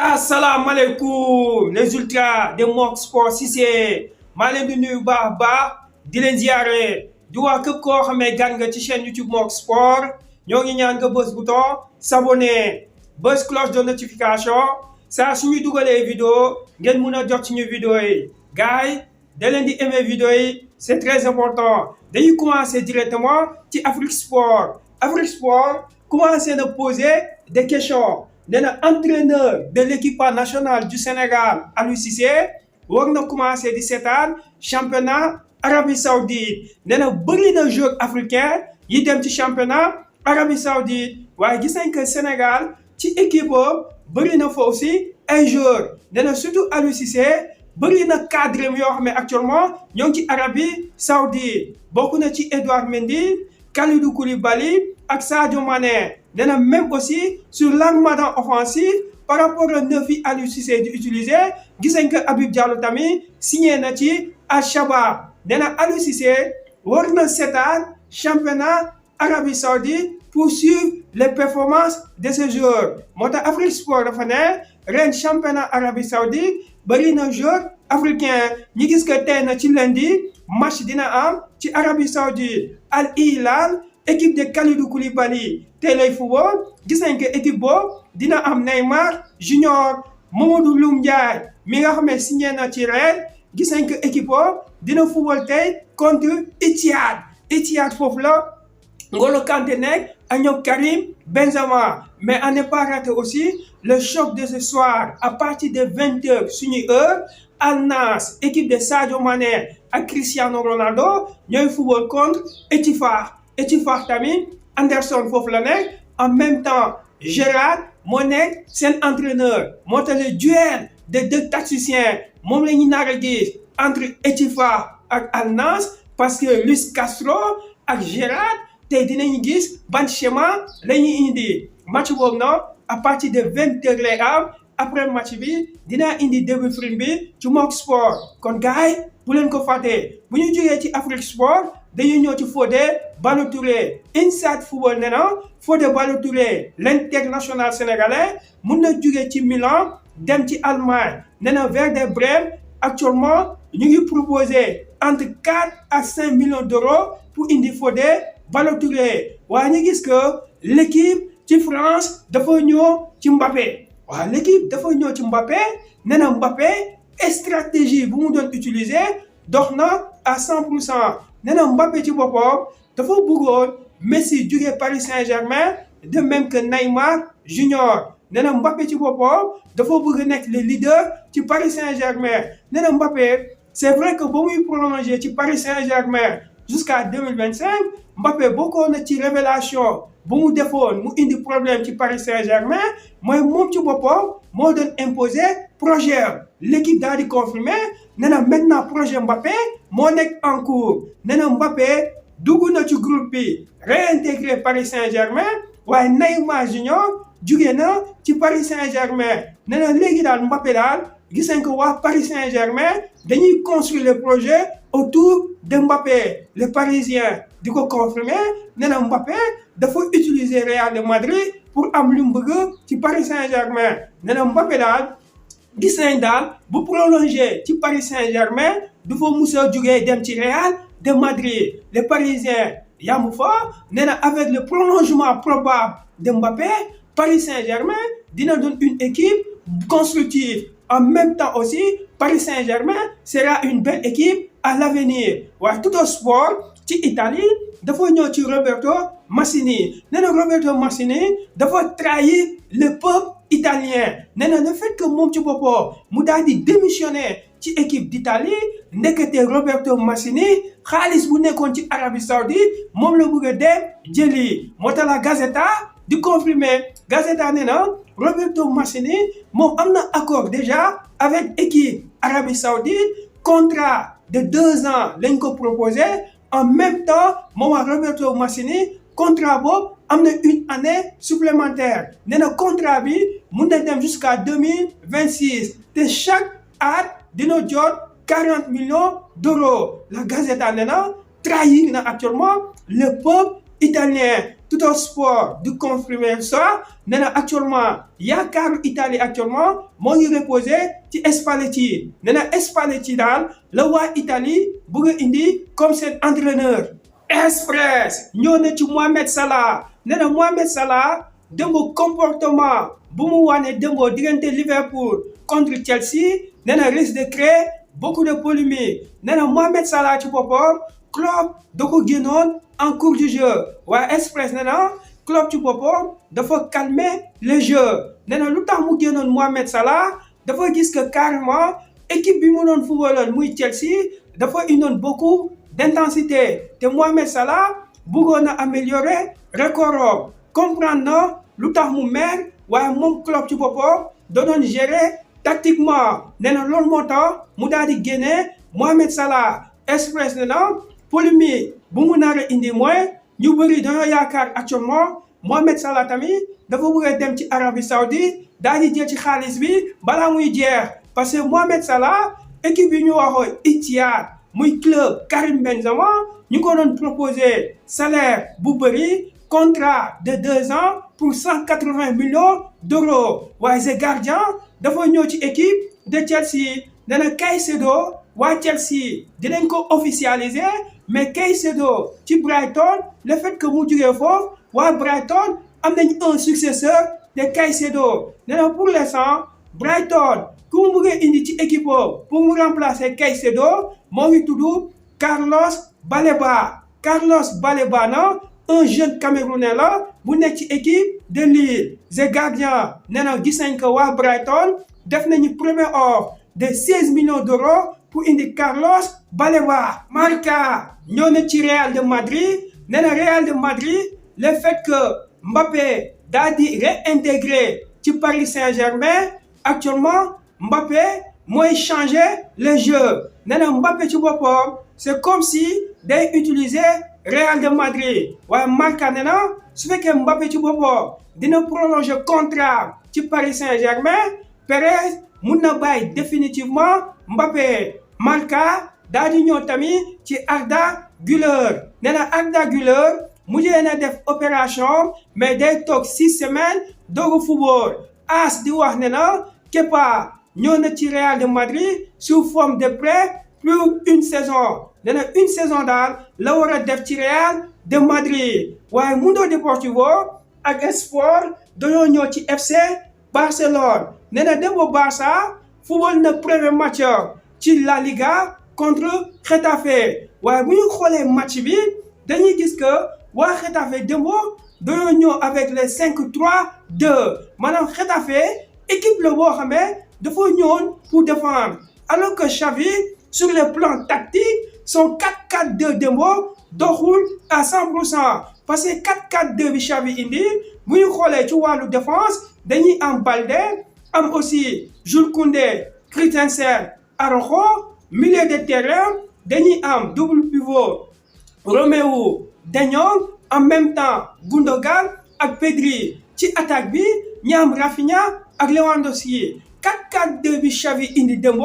asalaamaaleykum les ultras de Mok Sport Cissé maa leen di nuyu baax di leen ziare di wax képp koo xamee gan nga ci chaîne YouTube Mok Sport ñoo ngi ñaan nga bës bouton s'abonner bës cloche de notification saa suñuy dugalee vidéo ngeen mun a jot suñu vidéo yi gars yi da leen di aimer vidéo yi c'est très important dañuy commencer directement ci Afrique Sport commencer na poser des questions. nee na entraîneur de l'équipe nationale du Sénégal Aliou Cissé war na commencé di seetaan championnat Arabie Saoudite nee na bëri na joueurs africains yi dem ci championnat Arabie Saoudite waaye gis nañ que Sénégal ci équipe bëri na fa aussi ay joueurs nee na surtout Aliou Cissé bëri na cadre yoo xam ne actuellement ñoo ngi ci Arabie Saoudite bokk na ci Edouard Mendy Kalidou Koulibaly ak Sadio Mané. nee na même aussi sur l'engouement offensif par rapport au neuf yi Aliou Cissé di utiliser gis nañ que Habib Diallo tamit signé na ci Al Shabab nee na Aliou Cissé war na seetaan championnat Arabie Saoudite pour suivre les performances de ces joueurs moo tax Afrique Sport dafa ne ren championnat Arabie Saoudite bëri na joueurs africains ñi gis que tey na ci lundi match dina am ci Arabie Saoudite Al Hilal équipe de Kalidou Koulibaly tey lay football gis nañ que équipe boobu dina am Neymar Junior Mamadou Loum Ndiaye mi nga xam ne signé na ci Rennes gis nañ que équipe boobu dina football tey contre Etihad foofu la N'Golo Kanté nekk ak ñoom Karim Benzema mais à ne pas rater aussi le choc de ce soir à partir de 20h suñuy heure Al Nassr équipe de Sadio Mané ak Cristiano Ronaldo ñooy football contre Etihad tamit Anderson foofu la nekk en même temps Gérard moo nekk seen entraîneur moo tax le duel de deux tacticiens moom la ñu nar a gis entre Etihad ak Al Nassr parce que Luis Castro ak Gérard tey dinañu gis ban schéma la ñuy indi match boobu noonu à partir de 20h lay am après match bi dinaa indi débriefing bi ci Mok Sport kon gars yi bu leen ko fàttee bu ñu jógee ci Afrique Sport dañuy ñëw ci Fodé Ballo-Touré Inside Football nee na Fodé Ballo-Touré l'international sénégalais mun na jógee ci Milan dem ci Allemagne nee na Werder Brême actuellement ñu ngi proposé entre 4 à 5 millions d'euros pour indi Fodé Ballo-Touré waaye ñu gis que l'équipe ci France dafa ñëw ci Mbappé waaw l'équipe dafa ñëw ci Mbappé nee na Mbappé stratégie bu mu doon utiliser dox na à 100% nee na Mbappé ci boppam dafa bëggoon Messi jóge Paris Saint-Germain de même que Neymar Junior nee na Mbappé ci boppam dafa bëgg nekk le leader ci Paris Saint-Germain nee na Mbappé c'est vrai que ba muy prolonger ci Paris Saint-Germain jusqu'à 2025 Mbappé bokkoon na ci révélation bu mu defoon mu indi problème ci Paris Saint-Germain mooy moom ci boppam moo doon imposer projet l'équipe daal di confirmer nee na maintenant projet Mbappé moo nekk en cours nee na Mbappé dugg na ci groupe bi réintégré Paris Saint-Germain waaye Neymar Junior jugee na ci Paris Saint-Germain nee na léegi daal Mbappé daal gis nañ ko waa Paris Saint-Germain dañuy construire le projet autour de Mbappé le Parisien di ko confirmer nee na Mbappé dafa utiliser Real de Madrid pour am lu mu bëgg ci Paris Saint-Germain nee na Mbappé daal gis nañ daal bu prolonger ci Paris Saint-Germain du fa mus a jugee dem ci Real de Madrid le Parisien yamu fa nee na avec le prolongement probable de Mbappé Paris Saint-Germain dina doon une équipe constructive en même temps aussi Paris Saint-Germain sera une belle équipe à l'avenir waaye Tutto Sport ci Italie dafa ñëw ci Roberto Mancini nee na Roberto Mancini dafa trahir le peuple italien nee na le fait que moom ci boppam mu daal di démissionner ci équipe d'Italie ndekete Roberto Mancini xaalis bu nekkoon ci Arabie Saoudite moom la bëgg a dem jëli moo tax la Gazzetta di confirmer Gazzetta nee na Roberto Mancini moom am na accord déjà avec équipe Arabie Saoudite contrat de 2 ans lañ ko proposé en même temps moom ak Roberto Mancini contrat boobu am na une année supplémentaire nee na contrat bi mun na dem jusqu'à 2026 te chaque at dina jot 40 millions d'euros la Gazzetta nee na trahir na actuellement le peuple italien Tuttosport du confirmer ça nee na actuellement yaakaaru Italie actuellement moo ngi reposé ci Spalletti nee na Spalletti daal la waa Italie bëgg a indi comme seen entraîneur. Express ñëw na ci Mohamed Salah nee na Mohamed Salah démb comportement bu mu wane démb diggante Liverpool contre Chelsea nee na risque de créer beaucoup de polémique nee na Mohamed Salah ci boppam Klopp da ko génnoon en cours du jeu waaye Express nee na Klopp ci boppam dafa calmer le jeu nee na lu tax mu génnoon Mohamed Salah dafa gis que carrément équipe bi mu doon footballoon muy Chelsea dafa indoon beaucoup d'intensité te Mohamed Salah bëggoon na améliorer record comprendre na lu tax mu mer waaye moom Klopp ci boppam da doon gérer tactiquement nee na loolu moo tax mu daal di génne Mohamed Salah. Express nee na polémique bu mu nar a indi mooy ñu bëri dañoo yaakaar actuellement Mohamed Salah tamit dafa bëgg a dem ci Arabie Saoudite daal di jël ci xaalis bi balaa muy jeex parce que Mohamed Salah équipe yi ñu waxoon Etihad muy club Karim Benzema ñu ko doon proposé salaire bu bëri contrat de 2 ans pour 180 millions d'euros waaye ce gardien dafa ñëw ci équipe de Chelsea nee na Caicedo waa Chelsea dinañ ko officialiser mais Caicedo ci Brighton le fait que mu jugee foofu waa Brighton am nañ un successeur de Caicedo nee na pour l'instant Brighton ku mu bëggee indi ci équipe pour mu remplacer Caicedo moo ngi tudd Carlos Baleba na un jeune Camerounais la bu nekk ci équipe de Lille the gardien nee na gis nañ ko waa Brighton def nañu première offre de 16 millions d'euros pour indi Carlos Baleba. Marca ñëw na ci Real de Madrid nee na Real de Madrid le fait que Mbappé daal di réintégrer ci Paris Saint-Germain actuellement Mbappé mooy changer le jeu nee na Mbappé ci boppam c'est comme si day utiliser Real de Madrid waaye Marca nee na su fekkee Mbappé ci boppam dina prolonger contrat ci Paris Saint-Germain Perez mun na bàyyi définitivement Mbappé. Marca daal di ñëw tamit ci Arda Güler nee na Arda Güler mujjee na def opération mais day toog 6 semaines doogu football AS di wax ne na Kepa ñëw na ci Real de Madrid sous forme de prêt pour une saison nee na une saison daal la war a def ci Real de Madrid waaye Mundo Deportivo ak Sport dañoo ñëw ci FC Barcelone nee na démb Barça football na premier match ci La Liga contre Getafe waaye bu ñu xoolee match bi dañuy gis que waa Getafe démb dañoo ñëw avec les 5-3-2 maanaam Getafe équipe la boo xamee dafa ñëwoon pour défendre alors que Xavi sur le plan tactique son 4-4-2 démb doxul à 100% parce que 4-4-2 bi Xavi indi bu ñu xoolee ci wàllu défense dañuy am Balde am aussi Jules Koundé Christensen Araujo milieu de terrain dañuy am double pivot Romelu de Jong en même temps Gundogan ak Pedri ci attaque bi ñi am Rafinha ak Lewandowski 4-4-2 bi Xavi indi démb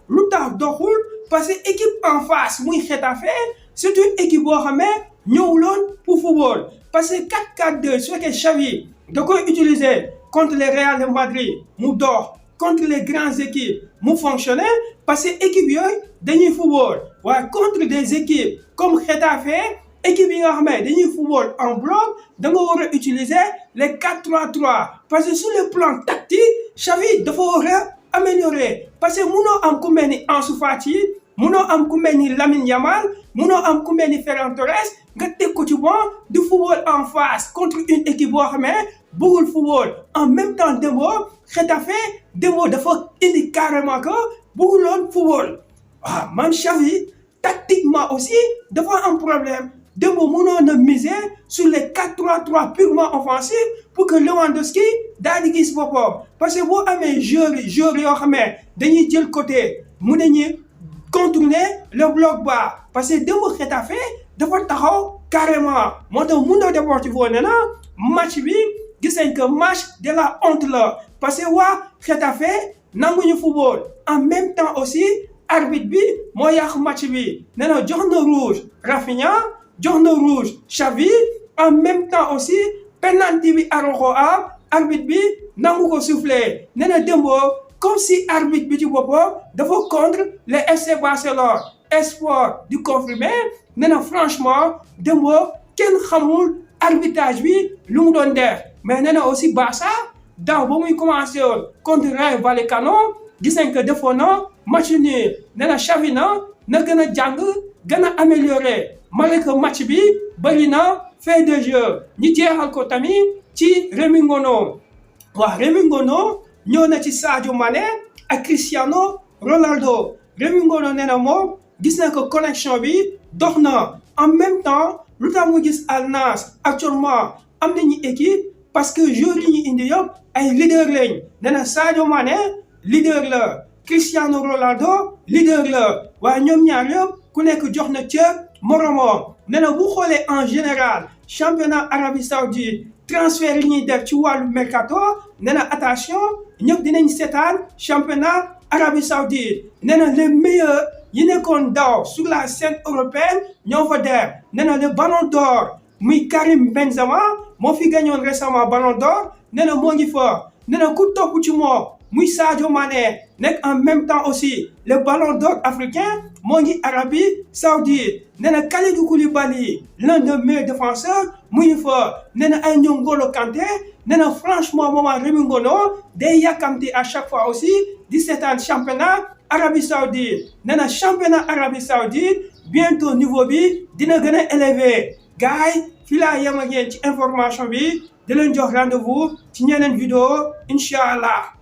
lu tax doxul parce que équipe en face muy Getafe c'est une équipe boo xamee ñëwuloon pour football parce que 4-4-2 su fekkee Xavi da koy utiliser contre les Real de Madrid mu dox contre les grandes équipes mu fonctionner parce que équipe yooyu dañuy football waaye contre des équipes comme Getafe équipe yi nga xam ne dañuy football en bloc da nga war a utiliser les 4-3-3 parce que sur le plan tactique Xavi dafa war a améliorer parce que munoo am ku mel ni Ansu Fati munoo am ku mel ni Lamine Yamal munoo am ku mel ni Ferran Torres nga teg ko ci banc du football en face contre une équipe boo xam ne bëggul football en même temps démb Getafe démb dafa indi carrément que bëgguloon football waaw man Xavi tactiquement aussi dafa am problème démb mënoon a miser sur les 4-3-3 purement offensif pour que Lewandowski daal di gis boppam parce que boo amee joueurs yoo xam ne dañuy jël côté mun nañu contourner le bloc bas parce que démb Getafe dafa taxaw carrément moo tax Mundo Deportivo nee na match bi gis nañ que match de la honte la parce que waa Getafe nanguñu football en même temps aussi arbitre bi moo yàq match bi nee na jox na rouge Rafinha jox na rouge Xavi en même temps aussi penalty bi Araujo am arbitre bi nangu ko soufflé nee na Dembo comme si arbitre bi ci boppam dafa contre le FC Barcelone espoir di confirmé nee na franchement Dembo kenn xamul arbitrage bi lu mu doon def mais nee na aussi Barça daaw ba muy commencé woon contre Rayo Vallecano gis nañ que defoon na match nul nee na Xavi na gën a jàng gën a amélioré malgré que match bi bëri na fait de jeu ñu jeexal ko tamit ci Rémi Ngono waaw Rémi Ngono ñëw na ci Sadio Mané ak Cristiano Ronaldo Rémi Ngono nee na moom gis na ko connexion bi dox na en même temps lu tax mu gis Al Nassr actuellement am nañu équipe parce que joueurs yi ñu indi yëpp ay leader lañ nee na Sadio Mané leader la Cristiano Ronaldo leader la waaye ñoom ñaar yëpp ku nekk jox na cër moromoo nee na bu xoolee en général championnat Arabie Saoudite transfert yi ñuy def ci wàllu mercato nee na attention ñëpp dinañ seetaan championnat Arabie Saoudite nee na les meilleurs yi nekkoon daaw sur la scène européenne ñoo fa def nee na le ballon d'or muy Karim Benzema moo fi gagnoon récemment ballon d'or nee na moo ngi fa nee na ku topp ci moom muy Sadio Mané nekk en même temps aussi le ballon d'or africain moo ngi Arabie Saoudite nee na Kalidou Koulibaly l'un des meilleurs défenseurs mu ngi fa nee na ay ñoom N'Golo Kanté nee na franchement moment Rémi Ngono day yàkkamti à chaque fois aussi di seetaan championnat Arabie Saoudite nee na championnat Arabie Saoudite bientôt niveau bi dina gën a élevé gars yi fii laa yem ak yéen ci information bi di leen jox rendez-vous ci ñeneen vidéo incha allah.